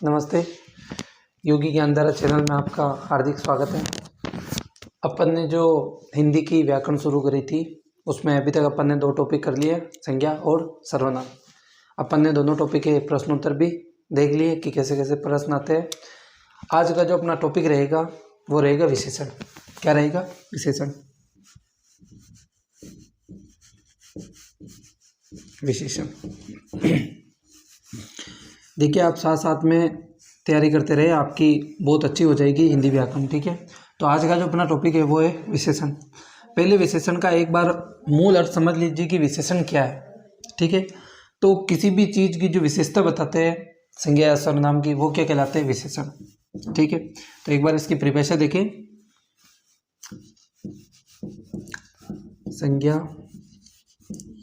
नमस्ते। योगी ज्ञानधारा चैनल में आपका हार्दिक स्वागत है। अपन ने जो हिंदी की व्याकरण शुरू करी थी उसमें अभी तक अपन ने 2 टॉपिक कर लिए, संज्ञा और सर्वनाम। अपन ने दोनों टॉपिक के प्रश्नोत्तर भी देख लिए कि कैसे कैसे प्रश्न आते हैं। आज का जो अपना टॉपिक रहेगा वो रहेगा विशेषण। क्या रहेगा? विशेषण। विशेषण देखिए, आप साथ साथ में तैयारी करते रहे, आपकी बहुत अच्छी हो जाएगी हिंदी व्याकरण। ठीक है, तो आज का जो अपना टॉपिक है वो है विशेषण। पहले विशेषण का एक बार मूल अर्थ समझ लीजिए कि विशेषण क्या है। ठीक है, तो किसी भी चीज़ की जो विशेषता बताते हैं संज्ञा या सर्वनाम की, वो क्या कहलाते हैं? विशेषण। ठीक है, तो एक बार इसकी परिभाषा देखें। संज्ञा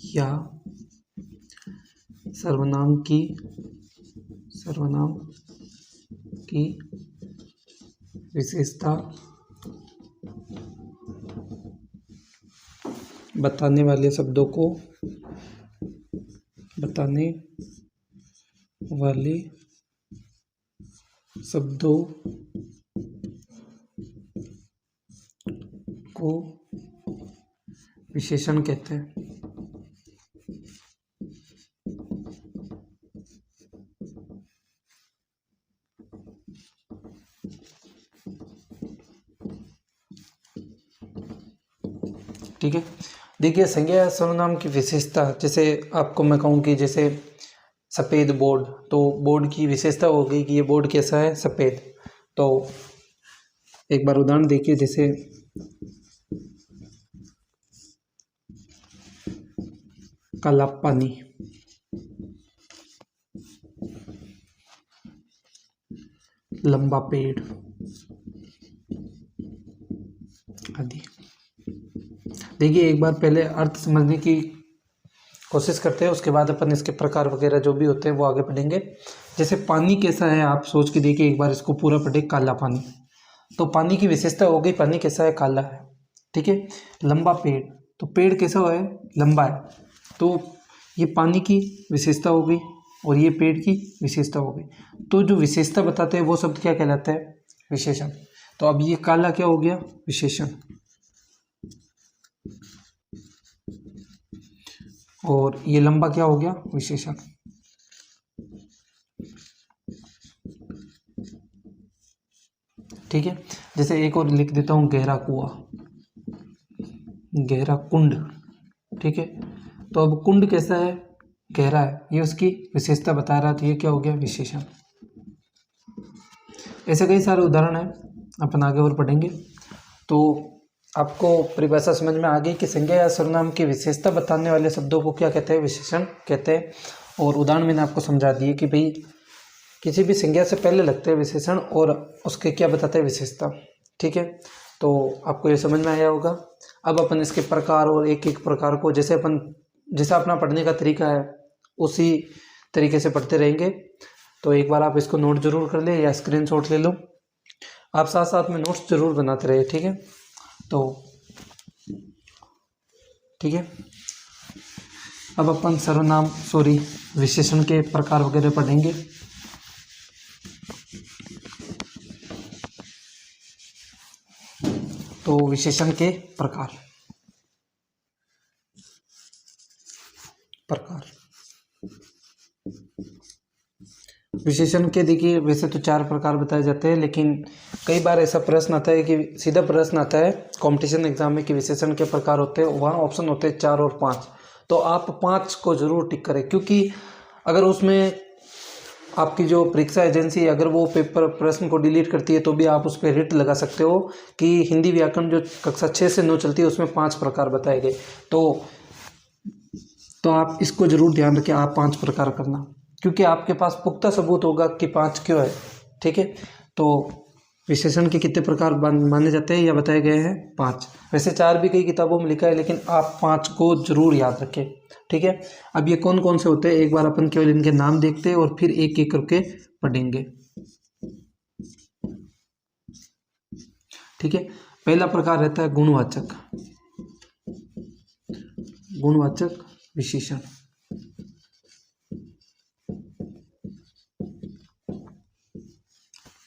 या सर्वनाम की विशेषता बताने वाले शब्दों को विशेषण कहते हैं। ठीक है, देखिए संज्ञा या सर्वनाम की विशेषता, जैसे आपको मैं कहूँ कि जैसे सफ़ेद बोर्ड, तो बोर्ड की विशेषता हो गई कि ये बोर्ड कैसा है? सफ़ेद। तो एक बार उदाहरण देखिए, जैसे काला पानी, लंबा पेड़ आदि। देखिए, एक बार पहले अर्थ समझने की कोशिश करते हैं, उसके बाद अपन इसके प्रकार वगैरह जो भी होते हैं वो आगे पढ़ेंगे। जैसे पानी कैसा है, आप सोच के देखिए, एक बार इसको पूरा पढ़े। काला पानी, तो पानी की विशेषता हो गई, पानी कैसा है? काला है। ठीक है, लंबा पेड़, तो पेड़ कैसा है? लंबा है। तो ये पानी की विशेषता हो गई और ये पेड़ की विशेषता हो गई। तो जो विशेषता बताते हैं वो शब्द क्या कहलाता है? विशेषण। तो अब ये काला क्या हो गया? विशेषण। और ये लंबा क्या हो गया? विशेषण। ठीक है, जैसे एक और लिख देता हूँ, गहरा कुआं, गहरा कुंड। ठीक है, तो अब कुंड कैसा है? गहरा है, ये उसकी विशेषता बता रहा था, ये क्या हो गया? विशेषण। ऐसे कई सारे उदाहरण हैं, अपन आगे और पढ़ेंगे। तो आपको परिभाषा समझ में आ गई कि संज्ञा या सर्वनाम की विशेषता बताने वाले शब्दों को क्या कहते हैं? विशेषण कहते हैं। और उदाहरण मैंने आपको समझा दिए कि भाई किसी भी संज्ञा से पहले लगते हैं विशेषण और उसके क्या बताते हैं? विशेषता। ठीक है, तो आपको ये समझ में आया होगा। अब अपन इसके प्रकार और एक एक प्रकार को जैसा अपना पढ़ने का तरीका है उसी तरीके से पढ़ते रहेंगे। तो एक बार आप इसको नोट जरूर कर ले या स्क्रीनशॉट ले लो। आप साथ साथ में नोट्स जरूर बनाते रहे। ठीक है, तो ठीक है, अब अपन विशेषण के प्रकार वगैरह पढ़ेंगे। तो विशेषण के प्रकार विशेषण के देखिए, वैसे तो 4 प्रकार बताए जाते हैं, लेकिन कई बार ऐसा प्रश्न आता है कि सीधा प्रश्न आता है कंपटीशन एग्जाम में कि विशेषण के प्रकार होते हैं, वहाँ ऑप्शन होते हैं 4 और 5। तो आप 5 को जरूर टिक करें, क्योंकि अगर उसमें आपकी जो परीक्षा एजेंसी अगर वो पेपर प्रश्न को डिलीट करती है तो भी आप उस पर रिट लगा सकते हो कि हिंदी व्याकरण जो कक्षा 6 से 9 चलती है उसमें 5 प्रकार बताए गए। तो आप इसको जरूर ध्यान रखें, आप 5 प्रकार करना, क्योंकि आपके पास पुख्ता सबूत होगा कि 5 क्यों है। ठीक है, तो विशेषण के कितने प्रकार माने जाते हैं या बताए गए हैं? 5। वैसे 4 भी कई किताबों में लिखा है, लेकिन आप 5 को जरूर याद रखें। ठीक है, अब ये कौन कौन से होते हैं एक बार अपन केवल इनके नाम देखते हैं और फिर एक एक करके पढ़ेंगे। ठीक है, पहला प्रकार रहता है गुणवाचक विशेषण।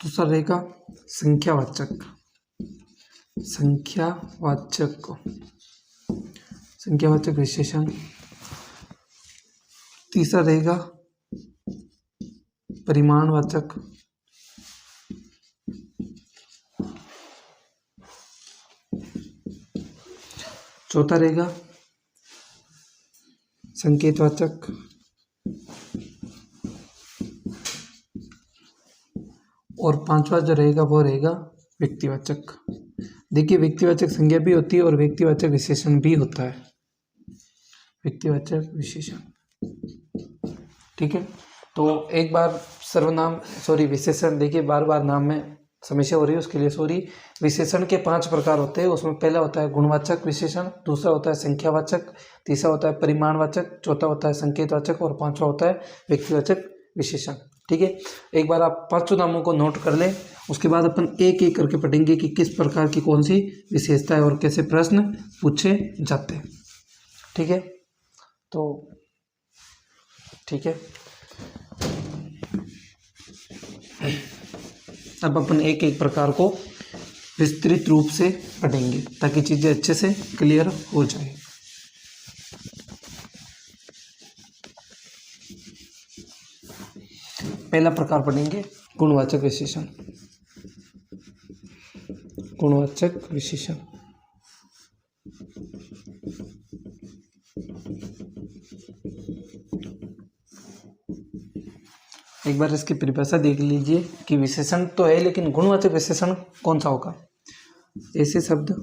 दूसरा रहेगा संख्यावाचक, संख्यावाचक, संख्यावाचक विशेषण। तीसरा रहेगा परिमाणवाचक, चौथा रहेगा संकेतवाचक, और पांचवा जो रहेगा वो रहेगा व्यक्तिवाचक। देखिए व्यक्तिवाचक संज्ञा भी होती है और व्यक्तिवाचक विशेषण भी होता है, व्यक्तिवाचक विशेषण। ठीक है, तो एक बार सर्वनाम विशेषण, देखिए बार बार नाम में समस्या हो रही है उसके लिए सॉरी। विशेषण के 5 प्रकार होते हैं, उसमें पहला होता है गुणवाचक विशेषण, दूसरा होता है संख्यावाचक, तीसरा होता है परिमाणवाचक, चौथा होता है संकेतवाचक और पांचवा होता है व्यक्तिवाचक विशेषण। ठीक है, एक बार आप 5 नामों को नोट कर लें, उसके बाद अपन एक एक करके पढ़ेंगे कि किस प्रकार की कौन सी विशेषता है और कैसे प्रश्न पूछे जाते हैं। ठीक है, तो ठीक है, अब अपन एक एक प्रकार को विस्तृत रूप से पढ़ेंगे ताकि चीज़ें अच्छे से क्लियर हो जाए। पहला प्रकार पढ़ेंगे गुणवाचक विशेषण, गुणवाचक विशेषण। एक बार इसकी परिभाषा देख लीजिए कि विशेषण तो है लेकिन गुणवाचक विशेषण कौन सा होगा। ऐसे शब्द,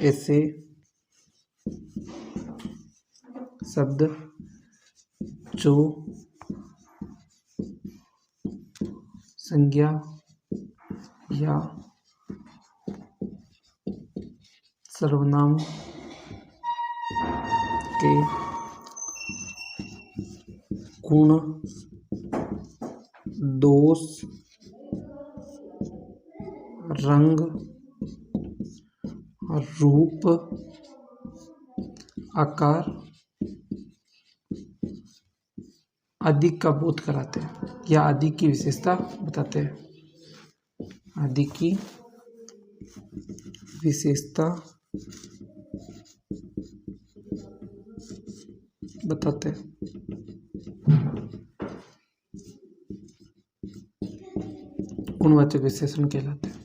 ऐसे शब्द जो संज्ञा या सर्वनाम के गुण, दोष, रंग, रूप, आकार आदि का बोध कराते हैं या आदि की विशेषता बताते हैं, आदि की विशेषता बताते हैं। गुणवाचक विशेषण कहलाते हैं।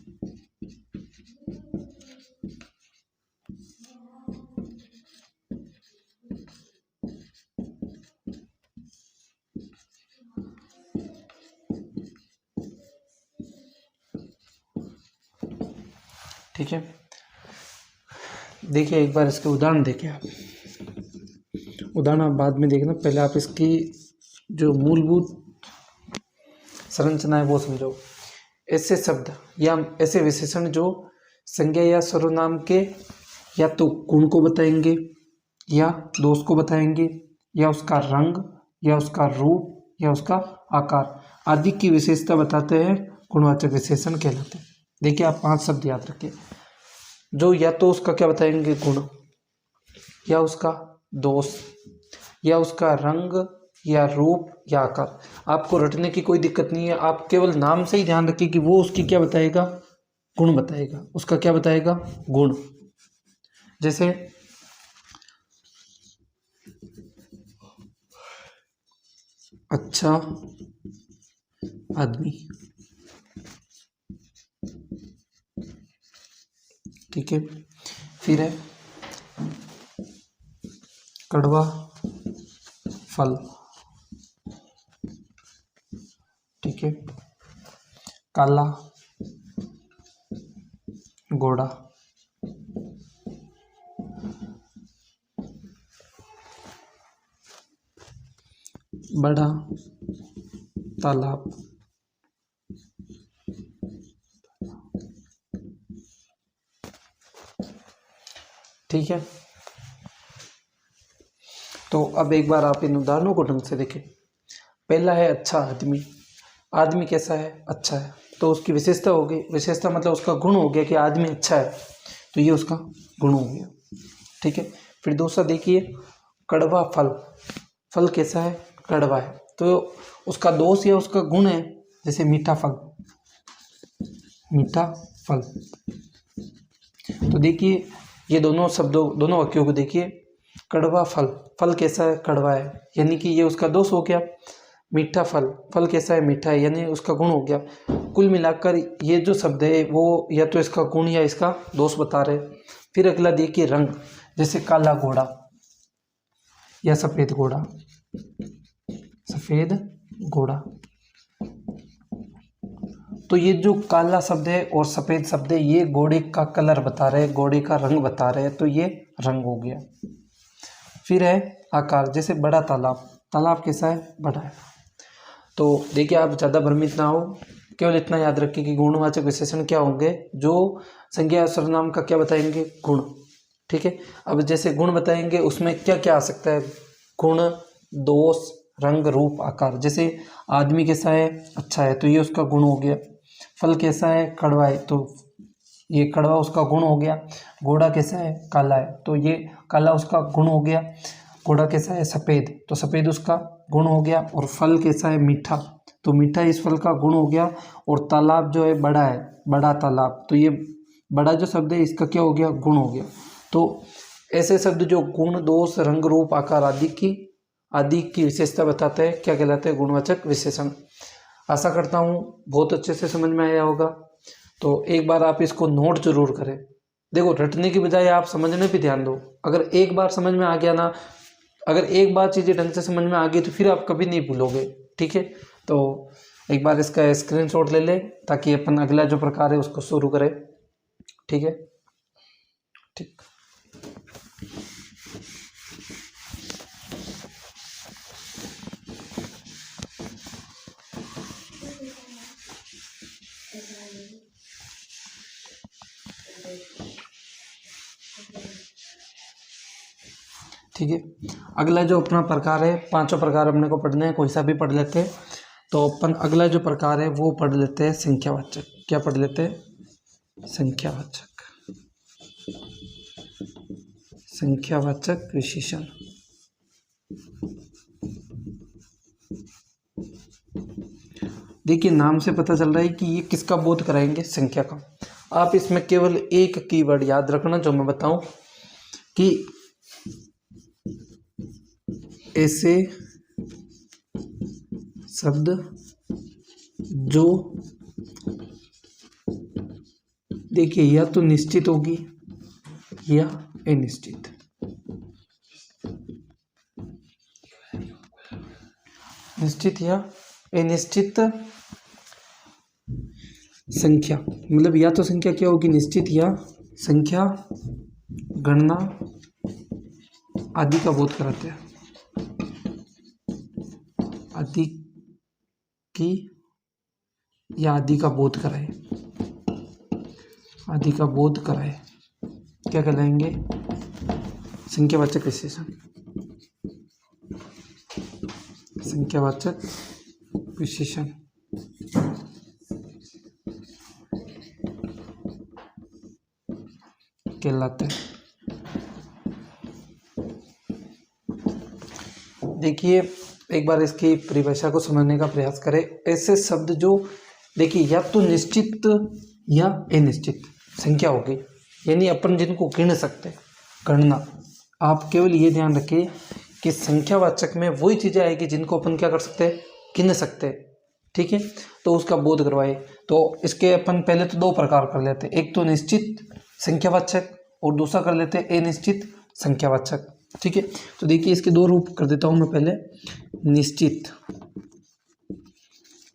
ठीक है, देखिए एक बार इसके उदाहरण देखिए आप, उदाहरण आप बाद में देखना, पहले आप इसकी जो मूलभूत संरचना है वो समझो। ऐसे शब्द या ऐसे विशेषण जो संज्ञा या सर्वनाम के या तो गुण को बताएंगे या दोष को बताएंगे या उसका रंग या उसका रूप या उसका आकार आदि की विशेषता बताते हैं, गुणवाचक विशेषण कहलाते हैं। देखिए आप 5 शब्द याद रखिए, जो या तो उसका क्या बताएंगे गुण, या उसका दोष, या उसका रंग या रूप या आकार। आपको रटने की कोई दिक्कत नहीं है, आप केवल नाम से ही ध्यान रखिए कि वो उसकी क्या बताएगा, गुण बताएगा, उसका क्या बताएगा, गुण। जैसे अच्छा आदमी, ठीक है। फिर है कड़वा फल, ठीक है। काला घोड़ा, बड़ा तालाब, ठीक है। तो अब एक बार आप इन उदाहरणों को ढंग से देखें। पहला है अच्छा आदमी, आदमी कैसा है, अच्छा है, तो उसकी विशेषता होगी, विशेषता मतलब उसका गुण हो गया कि आदमी अच्छा है, तो ये उसका गुण हो गया, ठीक है। फिर दूसरा देखिए कड़वा फल, फल कैसा है, कड़वा है, तो उसका दोष या उसका गुण है, जैसे मीठा फल, मीठा फल। तो देखिए ये दोनों शब्दों, दोनों वाक्यों को देखिए। कड़वा फल, फल कैसा है, कड़वा है, यानी कि ये उसका दोष हो गया। मीठा फल, फल कैसा है, मीठा है, यानी उसका गुण हो गया। कुल मिलाकर ये जो शब्द है वो या तो इसका गुण या इसका दोष बता रहे। फिर अगला देखिए रंग, जैसे काला घोड़ा या सफ़ेद घोड़ा, सफ़ेद घोड़ा। तो ये जो काला शब्द है और सफ़ेद शब्द है ये घोड़े का कलर बता रहे हैं, घोड़े का रंग बता रहे हैं, तो ये रंग हो गया। फिर है आकार, जैसे बड़ा तालाब, तालाब कैसा है, बड़ा है। तो देखिए आप ज़्यादा भ्रमित ना हो, केवल इतना याद रखिए कि गुणवाचक विशेषण क्या होंगे, जो संज्ञा सर्वनाम का क्या बताएंगे, गुण। ठीक है, अब जैसे गुण बताएंगे उसमें क्या क्या आ सकता है, गुण, दोष, रंग, रूप, आकार। जैसे आदमी कैसा है, अच्छा है, तो ये उसका गुण हो गया। फल कैसा है, कड़वा है, तो ये कड़वा उसका गुण हो गया। घोड़ा कैसा है, काला है, तो ये काला उसका गुण हो गया। घोड़ा कैसा है, सफ़ेद, तो सफ़ेद उसका गुण हो गया। और फल कैसा है, मीठा, तो मीठा इस फल का गुण हो गया। और तालाब जो है बड़ा है, बड़ा तालाब, तो ये बड़ा जो शब्द है इसका क्या हो गया, गुण हो गया। तो ऐसे शब्द जो गुण, दोष, रंग, रूप, आकार आदि की विशेषता बताते हैं, क्या कहलाते हैं, गुणवाचक विशेषण। आशा करता हूँ बहुत अच्छे से समझ में आया होगा। तो एक बार आप इसको नोट जरूर करें। देखो रटने की बजाय आप समझने पे ध्यान दो। अगर एक बार समझ में आ गया ना, अगर एक बार चीज़ें ढंग से समझ में आ गई तो फिर आप कभी नहीं भूलोगे। ठीक है, तो एक बार इसका स्क्रीनशॉट ले ले ताकि अपन अगला जो प्रकार है उसको शुरू करें। ठीक है, ठीक। ठीक है, अगला जो अपना प्रकार है, पांचों प्रकार अपने को पढ़ने हैं, कोई सा भी पढ़ लेते हैं। तो अपन अगला जो प्रकार है वो पढ़ लेते हैं संख्यावाचक। क्या पढ़ लेते हैं, संख्यावाचक, संख्यावाचक विशेषण। देखिए नाम से पता चल रहा है कि ये किसका बोध कराएंगे, संख्या का। आप इसमें केवल एक कीवर्ड याद रखना जो मैं बताऊं, कि ऐसे शब्द जो देखिए या तो निश्चित होगी या अनिश्चित। निश्चित या अनिश्चित संख्या, मतलब या तो संख्या क्या होगी, निश्चित, या संख्या गणना आदि का बोध कराते हैं, आदि की या आदि का बोध कराए, आदि का बोध कराए, क्या कहलाएंगे, संख्यावाचक विशेषण, संख्यावाचक विशेषण। कहलाते हैं। देखिए एक बार इसकी परिभाषा को समझने का प्रयास करें। ऐसे शब्द जो देखिए या तो निश्चित या अनिश्चित संख्या होगी, यानी अपन जिनको गिन सकते हैं, गणना। आप केवल ये ध्यान रखिए कि संख्यावाचक में वही चीज़ें आएगी जिनको अपन क्या कर सकते हैं, गिन सकते हैं। ठीक है, तो उसका बोध करवाए। तो इसके अपन पहले तो दो प्रकार कर लेते हैं, एक तो निश्चित संख्यावाचक और दूसरा कर लेते हैं अनिश्चित संख्यावाचक। ठीक है, तो देखिए इसके दो रूप कर देता हूं मैं। पहले निश्चित,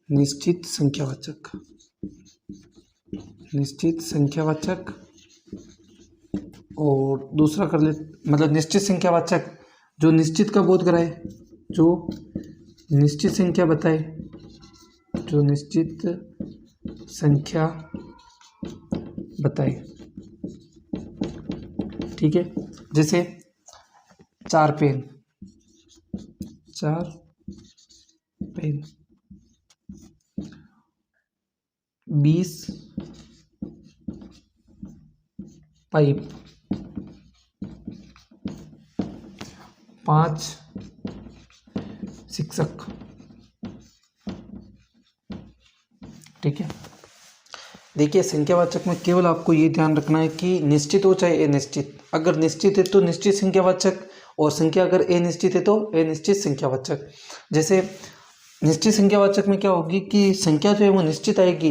निश्चित संख्यावाचक, निश्चित संख्यावाचक, और दूसरा कर ले मतलब निश्चित संख्यावाचक जो निश्चित का बोध कराए, जो निश्चित संख्या बताए, जो निश्चित संख्या बताए। ठीक है, जैसे 4 पेन, 4 पेन, 20 पाइप, 5 शिक्षक, ठीक है। देखिए संख्यावाचक में केवल आपको ये ध्यान रखना है कि निश्चित हो चाहे अनिश्चित, अगर निश्चित है तो निश्चित संख्यावाचक, और संख्या अगर अनिश्चित है तो अनिश्चित संख्यावाचक। जैसे निश्चित संख्यावाचक में क्या होगी कि संख्या जो है वो निश्चित आएगी।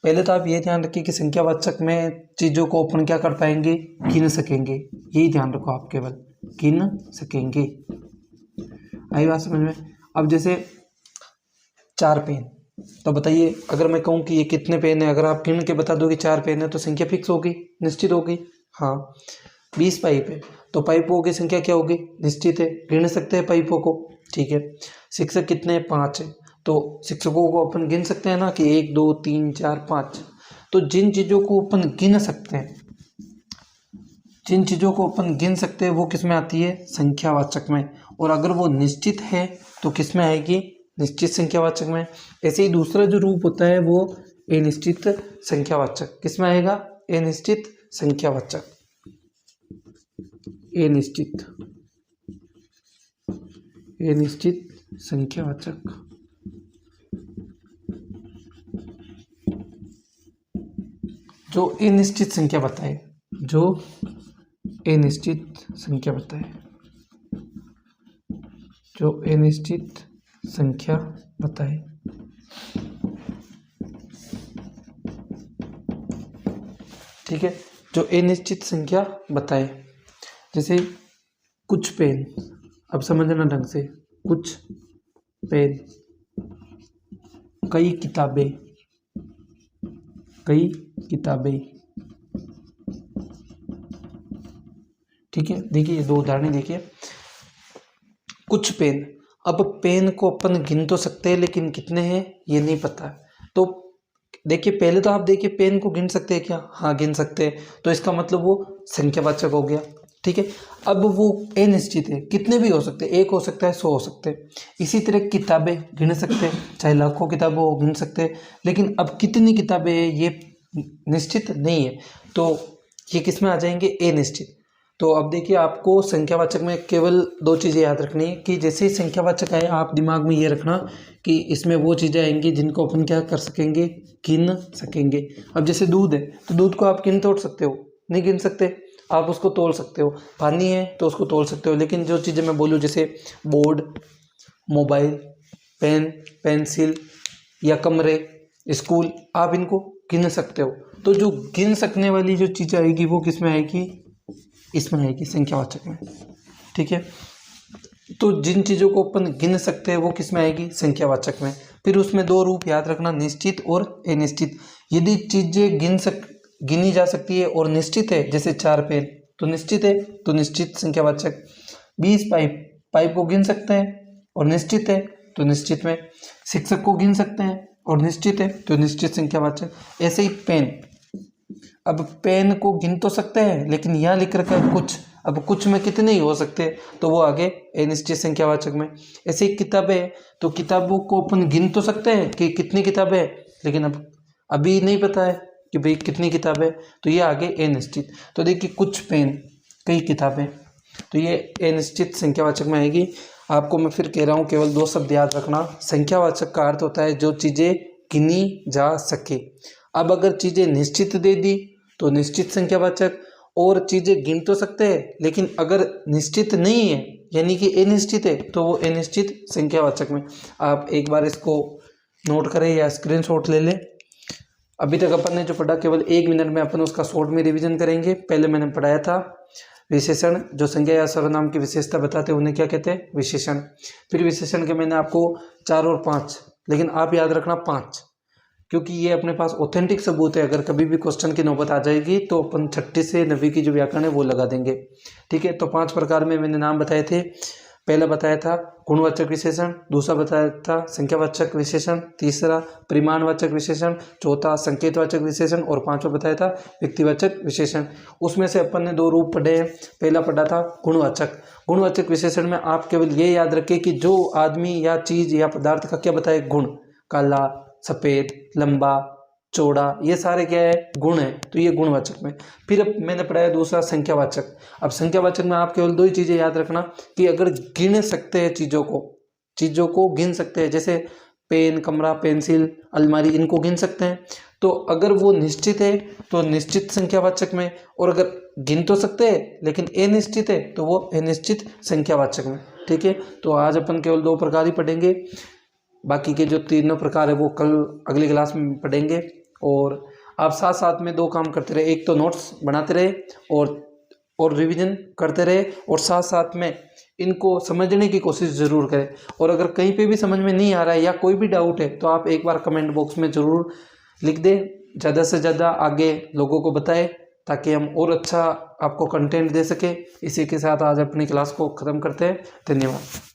पहले तो आप ये ध्यान रखिए कि संख्यावाचक में चीज़ों को अपन क्या कर पाएंगे, गिन सकेंगे। यही ध्यान रखो आप, केवल गिन सकेंगे। आई बात समझ में। अब जैसे 4 पेन, तो बताइए अगर मैं कहूँ कि ये कितने पेन है, अगर आप गिन के बता दो कि 4 पेन है तो संख्या फिक्स होगी, निश्चित होगी। हाँ 20 पाइप है तो पाइपों की संख्या क्या होगी, निश्चित है, गिन सकते हैं पाइपों को। ठीक है। शिक्षक कितने हैं, 5 है, तो शिक्षकों को अपन गिन सकते हैं ना कि 1 2 3 4 5। तो जिन चीज़ों को अपन गिन सकते हैं, जिन चीज़ों को अपन गिन सकते हैं वो किस में आती है, संख्यावाचक में। और अगर वो निश्चित है तो किस में आएगी, निश्चित संख्यावाचक में। ऐसे ही दूसरा जो रूप होता है वो अनिश्चित संख्यावाचक, किस में आएगा, अनिश्चित संख्यावाचक। अनिश्चित संख्यावाचक। जो अनिश्चित संख्या बताए, जो अनिश्चित संख्या बताए, जो अनिश्चित संख्या बताए। ठीक है, जो अनिश्चित संख्या बताए। जैसे कुछ पेन, अब समझना ढंग से, कुछ पेन, कई किताबें, कई किताबें। ठीक है। देखिए ये 2 उदाहरण देखिए। कुछ पेन, अब पेन को अपन गिन तो सकते हैं लेकिन कितने हैं ये नहीं पता। तो देखिए पहले तो आप देखिए पेन को गिन सकते हैं क्या, हाँ गिन सकते हैं, तो इसका मतलब वो संख्यावाचक हो गया। ठीक है। अब वो अनिश्चित है, कितने भी हो सकते हैं, 1 हो सकता है, 100 हो सकते हैं। इसी तरह किताबें गिन सकते हैं, चाहे लाखों किताबें हो गिन सकते हैं, लेकिन अब कितनी किताबें हैं ये निश्चित नहीं है, तो ये किस में आ जाएंगे, अनिश्चित। तो अब देखिए आपको संख्यावाचक में केवल 2 चीज़ें याद रखनी है कि जैसे ही संख्यावाचक आए आप दिमाग में ये रखना कि इसमें वो चीज़ें आएंगी जिनको अपन क्या कर सकेंगे, गिन सकेंगे। अब जैसे दूध है तो दूध को आप गिन तोड़ सकते हो, नहीं गिन सकते, आप उसको तोड़ सकते हो। पानी है तो उसको तोड़ सकते हो, लेकिन जो चीज़ें मैं बोलूँ जैसे बोर्ड, मोबाइल, पेन, पेंसिल या कमरे, स्कूल, आप इनको गिन सकते हो। तो जो गिन सकने वाली जो चीज़ें आएगी वो किस में आएगी, इसमें आएगी, संख्यावाचक में। ठीक है। तो जिन चीज़ों को अपन गिन सकते हैं वो किस में आएगी, संख्यावाचक में। फिर उसमें 2 रूप याद रखना, निश्चित और अनिश्चित। यदि चीज़ें गिनी जा सकती है और निश्चित है, जैसे 4 पेन तो निश्चित है, तो निश्चित संख्यावाचक। 20 पाइप को गिन सकते हैं और निश्चित है तो निश्चित में। शिक्षक को गिन सकते हैं और निश्चित है तो निश्चित संख्यावाचक। ऐसे ही पेन, अब पेन को गिन तो सकते हैं लेकिन यहाँ लिख रखा है कुछ, अब कुछ में कितने ही हो सकते हैं तो वो आगे अनिश्चित संख्यावाचक में। ऐसे ही किताबें, तो किताबों को अपन गिन तो सकते हैं कि कितनी किताबें हैं, लेकिन अब अभी नहीं पता है कि भाई कितनी किताबें, तो ये आगे अनिश्चित। तो देखिए कुछ पेन, कई किताबें, तो ये अनिश्चित संख्यावाचक में आएगी। आपको मैं फिर कह रहा हूँ केवल 2 शब्द याद रखना, संख्यावाचक का अर्थ होता है जो चीज़ें गिनी जा सके। अब अगर चीज़ें निश्चित दे दी तो निश्चित संख्यावाचक, और चीज़ें गिन तो सकते हैं लेकिन अगर निश्चित नहीं है यानी कि अनिश्चित है तो वो अनिश्चित संख्यावाचक में। आप एक बार इसको नोट करें या स्क्रीनशॉट ले लें। अभी तक अपन ने जो पढ़ा केवल 1 मिनट में अपन उसका शॉर्ट में रिवीजन करेंगे। पहले मैंने पढ़ाया था विशेषण, जो संज्ञा या सर्वनाम की विशेषता बताते हैं उन्हें क्या कहते हैं, विशेषण। फिर विशेषण के मैंने आपको 4 और 5, लेकिन आप याद रखना 5, क्योंकि ये अपने पास ऑथेंटिक सबूत है। अगर कभी भी क्वेश्चन की नौबत आ जाएगी तो अपन 6ठी से 9वीं की जो व्याकरण है वो लगा देंगे। ठीक है। तो 5 प्रकार में मैंने नाम बताए थे। पहला बताया था गुणवाचक विशेषण, दूसरा बताया था संख्यावाचक विशेषण, तीसरा परिमाणवाचक विशेषण, चौथा संकेतवाचक विशेषण और 5वां बताया था व्यक्तिवाचक विशेषण। उसमें से अपन ने 2 रूप पढ़े हैं। पहला पढ़ा था गुणवाचक। गुणवाचक विशेषण में आप केवल ये याद रखें कि जो आदमी या चीज़ या पदार्थ का क्या बताए, गुण, काला, सफ़ेद, लंबा, चौड़ा, ये सारे क्या है, गुण है, तो ये गुणवाचक में। फिर अब मैंने पढ़ाया दूसरा संख्यावाचक। अब संख्यावाचक में आप केवल 2 ही चीज़ें याद रखना कि अगर गिन सकते हैं चीज़ों को गिन सकते हैं। जैसे पेन, कमरा, पेंसिल, अलमारी, इनको गिन सकते हैं। तो अगर वो निश्चित है तो निश्चित संख्यावाचक में, और अगर गिन तो सकते हैं लेकिन अनिश्चित है तो वो अनिश्चित संख्यावाचक में। ठीक है, तो आज अपन केवल 2 प्रकार ही पढ़ेंगे, बाकी के जो 3 प्रकार है वो कल अगली क्लास में पढ़ेंगे। और आप साथ साथ में 2 काम करते रहे, एक तो नोट्स बनाते रहे और रिवीजन करते रहे, और साथ साथ में इनको समझने की कोशिश ज़रूर करें। और अगर कहीं पे भी समझ में नहीं आ रहा है या कोई भी डाउट है तो आप एक बार कमेंट बॉक्स में ज़रूर लिख दें, ज़्यादा से ज़्यादा आगे लोगों को बताएं ताकि हम और अच्छा आपको कंटेंट दे सकें। इसी के साथ आज अपनी क्लास को ख़त्म करते हैं। धन्यवाद।